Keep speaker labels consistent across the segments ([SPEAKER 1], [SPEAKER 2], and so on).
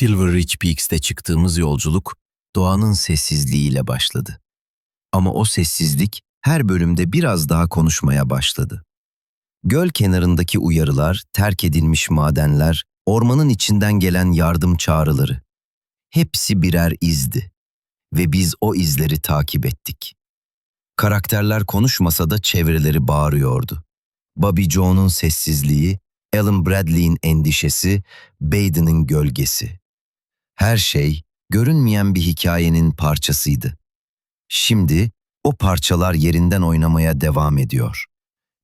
[SPEAKER 1] Silver Ridge Peaks'te çıktığımız yolculuk doğanın sessizliğiyle başladı. Ama o sessizlik her bölümde biraz daha konuşmaya başladı. Göl kenarındaki uyarılar, terk edilmiş madenler, ormanın içinden gelen yardım çağrıları. Hepsi birer izdi ve biz o izleri takip ettik. Karakterler konuşmasa da çevreleri bağırıyordu. Bobby Jones'un sessizliği, Allan Bradley'in endişesi, Baden'ın gölgesi. Her şey görünmeyen bir hikayenin parçasıydı. Şimdi o parçalar yerinden oynamaya devam ediyor.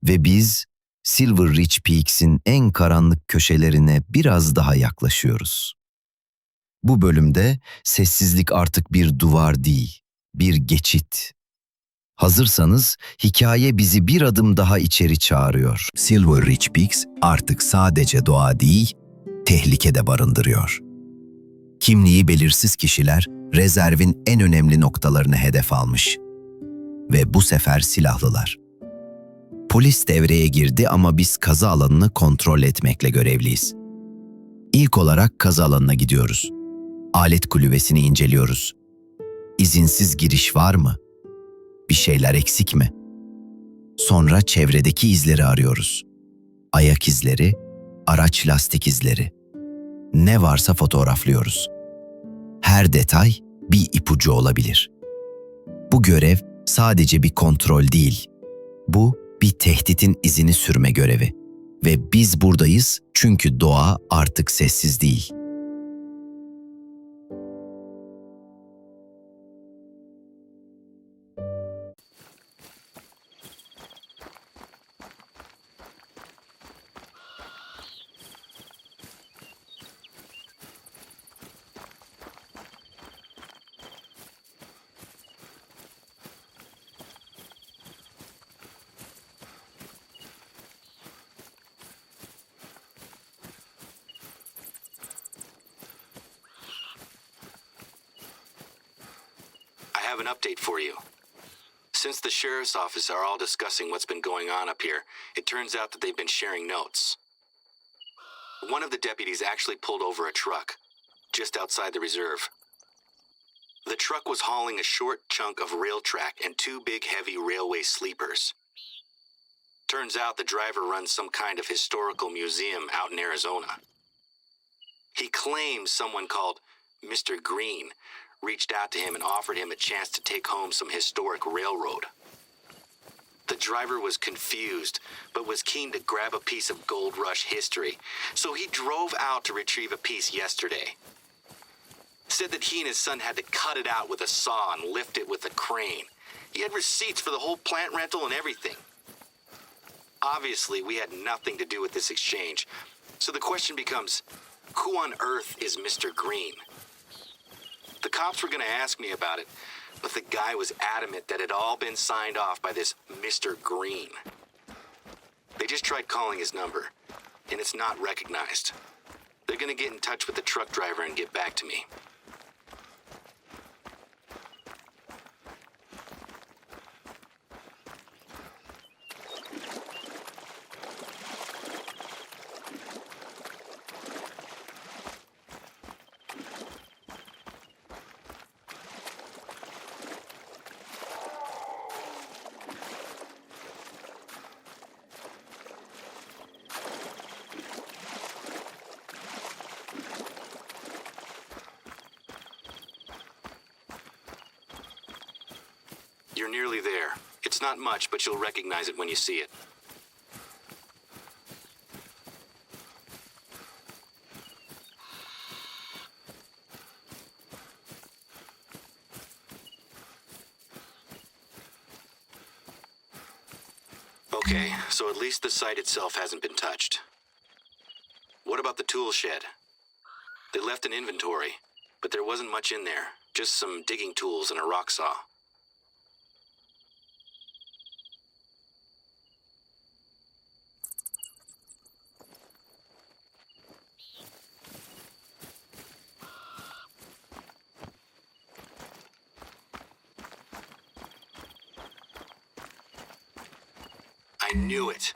[SPEAKER 1] Ve biz Silver Ridge Peaks'in en karanlık köşelerine biraz daha yaklaşıyoruz. Bu bölümde sessizlik artık bir duvar değil, bir geçit. Hazırsanız hikaye bizi bir adım daha içeri çağırıyor. Silver Ridge Peaks artık sadece doğa değil, tehlike de barındırıyor. Kimliği belirsiz kişiler rezervin en önemli noktalarını hedef almış. Ve bu sefer silahlılar. Polis devreye girdi ama biz kazı alanını kontrol etmekle görevliyiz. İlk olarak kazı alanına gidiyoruz. Alet kulübesini inceliyoruz. İzinsiz giriş var mı? Bir şeyler eksik mi? Sonra çevredeki izleri arıyoruz. Ayak izleri, araç lastik izleri. Ne varsa fotoğraflıyoruz. Her detay bir ipucu olabilir. Bu görev sadece bir kontrol değil. Bu bir tehditin izini sürme görevi. Ve biz buradayız çünkü doğa artık sessiz değil.
[SPEAKER 2] I have an update for you. Since the sheriff's office are all discussing what's been going on up here, it turns out that they've been sharing notes. One of the deputies actually pulled over a truck, just outside the reserve. The truck was hauling a short chunk of rail track and two big heavy railway sleepers. Turns out the driver runs some kind of historical museum out in Arizona. He claims someone called Mr. Green reached out to him and offered him a chance to take home some historic railroad. The driver was confused, but was keen to grab a piece of Gold Rush history, so he drove out to retrieve a piece yesterday. Said that he and his son had to cut it out with a saw and lift it with a crane. He had receipts for the whole plant rental and everything. Obviously, we had nothing to do with this exchange, so the question becomes, who on earth is Mr. Green? The cops were going to ask me about it, but the guy was adamant that it had all been signed off by this Mr. Green. They just tried calling his number, and it's not recognized. They're going to get in touch with the truck driver and get back to me. You're nearly there. It's not much, but you'll recognize it when you see it. Okay, so at least the site itself hasn't been touched. What about the tool shed? They left an inventory, but there wasn't much in there. Just some digging tools and a rock saw. I knew it.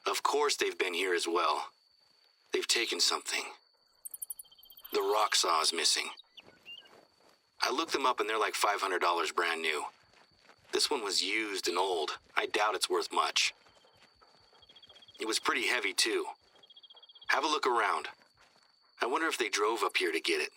[SPEAKER 2] Of course they've been here as well. They've taken something. The rock saw is missing. I looked them up and they're like $500 brand new. This one was used and old. I doubt it's worth much. It was pretty heavy too. Have a look around. I wonder if they drove up here to get it.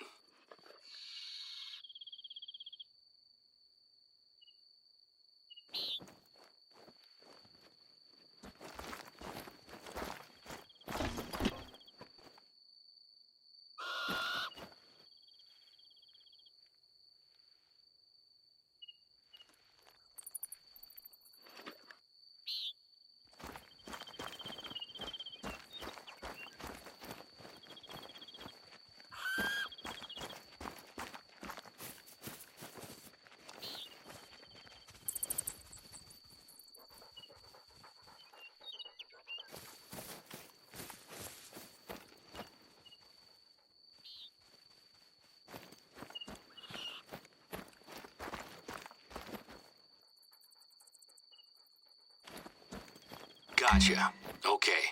[SPEAKER 2] Gotcha. Okay.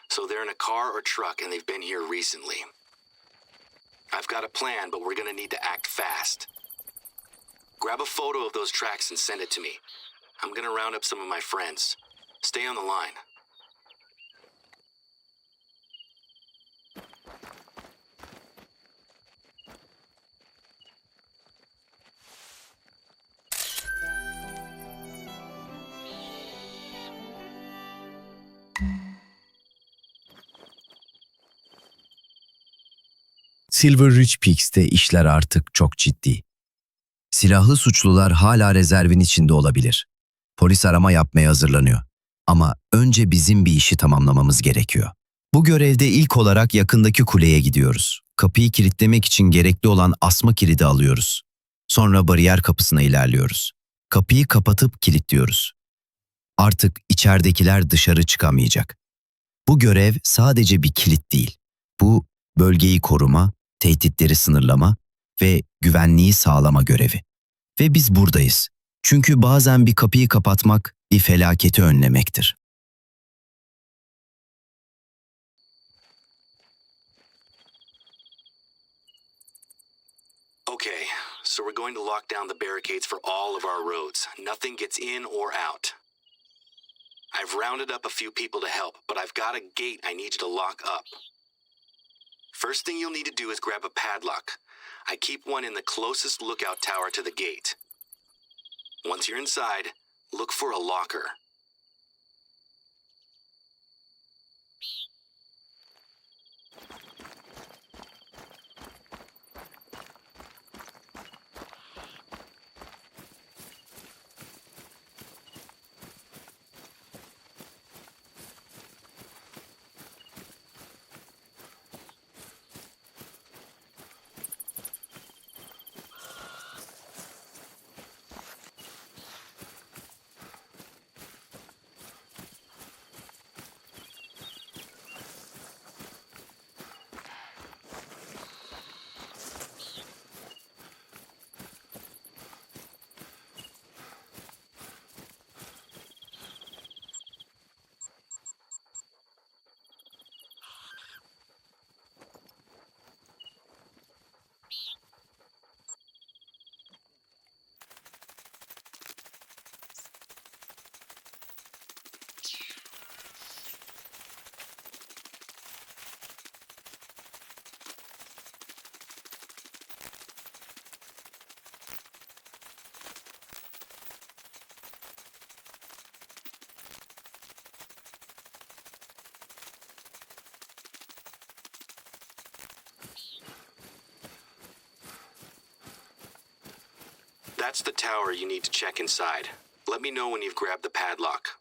[SPEAKER 2] So they're in a car or truck and they've been here recently. I've got a plan, but we're gonna need to act fast. Grab a photo of those tracks and send it to me. I'm gonna round up some of my friends. Stay on the line.
[SPEAKER 1] Silver Ridge Peaks'te işler artık çok ciddi. Silahlı suçlular hala rezervin içinde olabilir. Polis arama yapmaya hazırlanıyor. Ama önce bizim bir işi tamamlamamız gerekiyor. Bu görevde ilk olarak yakındaki kuleye gidiyoruz. Kapıyı kilitlemek için gerekli olan asma kilidi alıyoruz. Sonra bariyer kapısına ilerliyoruz. Kapıyı kapatıp kilitliyoruz. Artık içeridekiler dışarı çıkamayacak. Bu görev sadece bir kilit değil. Bu bölgeyi koruma, tehditleri sınırlama ve güvenliği sağlama görevi. Ve biz buradayız. Çünkü bazen bir kapıyı kapatmak bir felaketi önlemektir.
[SPEAKER 2] Okay, so we're going to lock down the barricades for all of our roads. Nothing gets in or out. I've rounded up a few people to help, but I've got a gate I need you to lock up. First thing you'll need to do is grab a padlock. I keep one in the closest lookout tower to the gate. Once you're inside, look for a locker. That's the tower you need to check inside. Let me know when you've grabbed the padlock.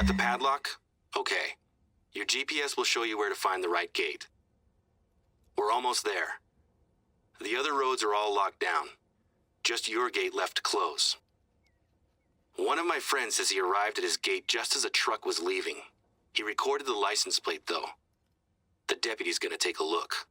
[SPEAKER 2] Got the padlock? Okay. Your GPS will show you where to find the right gate. We're almost there. The other roads are all locked down. Just your gate left to close. One of my friends says he arrived at his gate just as a truck was leaving. He recorded the license plate, though. The deputy's gonna take a look.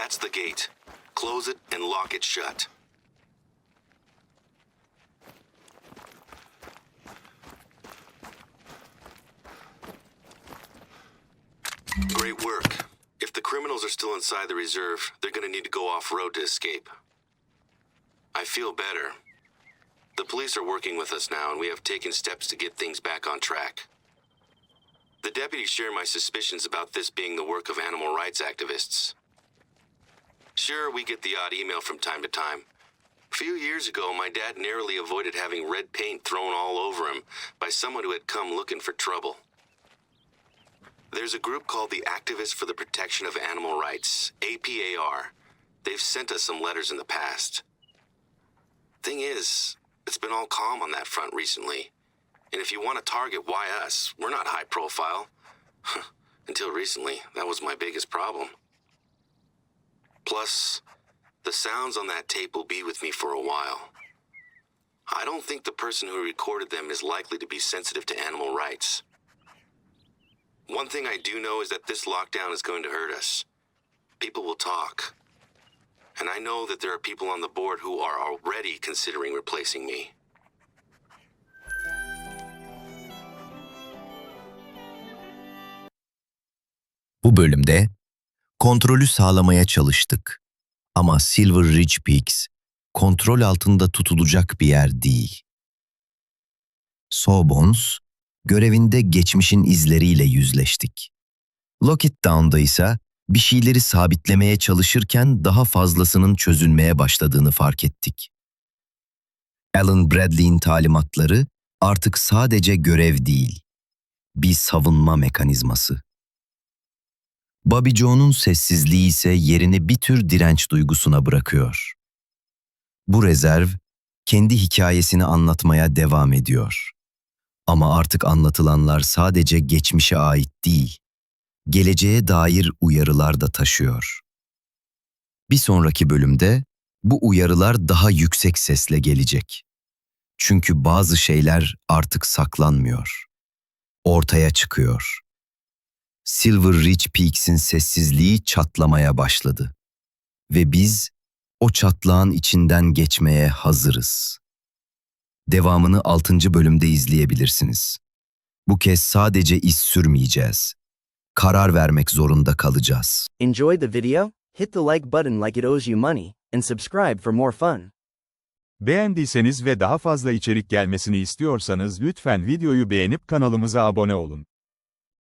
[SPEAKER 2] That's the gate. Close it and lock it shut. Great work. If the criminals are still inside the reserve, they're gonna need to go off-road to escape. I feel better. The police are working with us now, and we have taken steps to get things back on track. The deputies share my suspicions about this being the work of animal rights activists. Sure, we get the odd email from time to time. A few years ago, my dad narrowly avoided having red paint thrown all over him by someone who had come looking for trouble. There's a group called the Activists for the Protection of Animal Rights, APAR. They've sent us some letters in the past. Thing is, it's been all calm on that front recently. And if you want to target why us, we're not high profile. Until recently, that was my biggest problem. Plus, the sounds on that tape will be with me for a while. I don't think the person who recorded them is likely to be sensitive to animal rights. One thing I do know is that this lockdown is going to hurt us. People will talk. And I know that there are people on the board who are already considering replacing me.
[SPEAKER 1] Bu bölümde kontrolü sağlamaya çalıştık. Ama Silver Ridge Peaks, kontrol altında tutulacak bir yer değil. Sawbones, görevinde geçmişin izleriyle yüzleştik. Lockdown'da ise bir şeyleri sabitlemeye çalışırken daha fazlasının çözülmeye başladığını fark ettik. Allan Bradley'in talimatları artık sadece görev değil, bir savunma mekanizması. Bobby Jones'un sessizliği ise yerini bir tür direnç duygusuna bırakıyor. Bu rezerv, kendi hikayesini anlatmaya devam ediyor. Ama artık anlatılanlar sadece geçmişe ait değil, geleceğe dair uyarılar da taşıyor. Bir sonraki bölümde bu uyarılar daha yüksek sesle gelecek. Çünkü bazı şeyler artık saklanmıyor. Ortaya çıkıyor. Silver Ridge Peaks'in sessizliği çatlamaya başladı. Ve biz o çatlağın içinden geçmeye hazırız. Devamını 6. bölümde izleyebilirsiniz. Bu kez sadece iz sürmeyeceğiz. Karar vermek zorunda kalacağız.
[SPEAKER 3] Enjoyed the video? Hit the like button like it owes you money, and subscribe for more fun.
[SPEAKER 4] Beğendiyseniz ve daha fazla içerik gelmesini istiyorsanız lütfen videoyu beğenip kanalımıza abone olun.